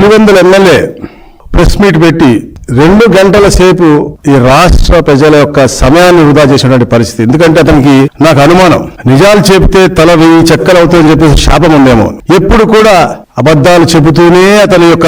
Pulivendula MLA press meet పెట్టి 2 గంటల సేపు ఈ రాష్ట్ర ప్రజల యొక్క సమయాన్ని వృధా చేసినటువంటి పరిస్థితి. ఎందుకంటే అతనికి నాకు అనుమానం, నిజాలు చెబితే తల 1000 చెక్కలు అవుతుందని చెప్పేసి శాపం ఉందేమో. ఎప్పుడు కూడా అబద్ధాలు చెబుతూనే అతని యొక్క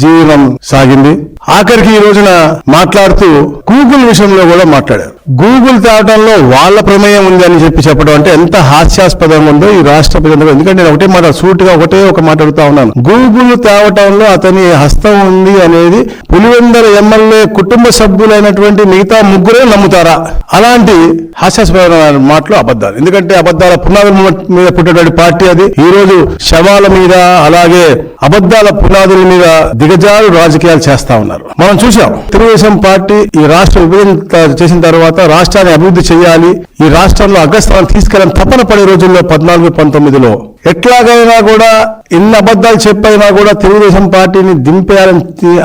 జీవనం సాగింది. ఆఖరికి ఈ రోజున మాట్లాడుతూ గూగుల్ విషయంలో కూడా మాట్లాడారు. గూగుల్ తేవటంలో వాళ్ళ ప్రమేయం ఉంది అని చెప్పడం అంటే ఎంత హాస్యాస్పదంగా ఉందో ఈ రాష్ట్ర ప్రజలు. ఎందుకంటే నేను ఒకటే మాట సూటిగా ఒక మాట అడుగుతా ఉన్నాను. గూగుల్ తేవటంలో అతని హస్తం ఉంది అనేది పులివెందుల ఎమ్మెల్యే కుటుంబ సభ్యులైనటువంటి మిగతా ముగ్గురే నమ్ముతారా? అలాంటి హాస్యాస్పదమైన మాటలు అబద్ధాలు. ఎందుకంటే అబద్ధాల పునాదుల మీద పుట్టినటువంటి పార్టీ అది. ఈ రోజు శవాల మీద అలాగే అబద్ధాల పునాదుల మీద దిగజారు రాజకీయాలు చేస్తా ఉన్నారు. మనం చూసాం, తెలుగుదేశం పార్టీ ఈ రాష్ట్ర విభజన చేసిన తర్వాత రాష్ట్రాన్ని అభివృద్ధి చేయాలి, ఈ రాష్ట్రంలో అగ్రస్థానం తీసుకెళ్ళని తపన పడే రోజుల్లో 14-19లో ఎట్లాగైనా కూడా ఎన్ని అబద్ధాలు చెప్పైనా కూడా తెలుగుదేశం పార్టీని దింపేయాలని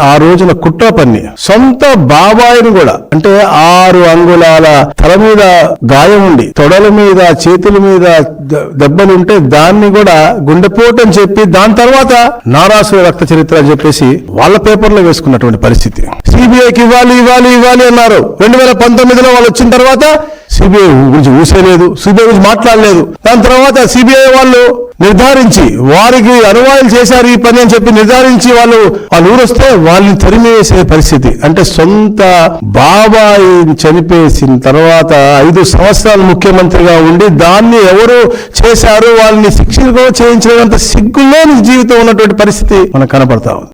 ఆ రోజున కుట్ర పన్ని సొంత బాబాయిని కూడా, అంటే 6 అంగుళాల తల మీద గాయం ఉండి తొడల మీద చేతుల మీద దెబ్బలుంటే దాన్ని కూడా గుండెపోటు అని చెప్పి దాని తర్వాత నారాసుర రక్త చరిత్ర అని చెప్పేసి వాళ్ళ పేపర్లో వేసుకున్నటువంటి పరిస్థితి. సిబిఐకి ఇవ్వాలి అన్నారు. 2019లో వాళ్ళు వచ్చిన తర్వాత సిబిఐ గురించి ఊసేలేదు, సిబిఐ గురించి మాట్లాడలేదు. దాని తర్వాత సిబిఐ వాళ్ళు నిర్ధారించి వారికి అనువాయిలు చేశారు ఈ పని అని చెప్పి నిర్ధారించి వాళ్ళు ఊరొస్తే వాళ్ళని తరిమివేసే పరిస్థితి. అంటే సొంత బాబాయి చనిపేసిన తర్వాత 5 సంవత్సరాలు ముఖ్యమంత్రిగా ఉండి దాన్ని ఎవరు చేశారు వాళ్ళని శిక్షణ కూడా చేయించలేనంత సిగ్గులేని జీవితం ఉన్నటువంటి పరిస్థితి మనకు కనపడతా ఉంది.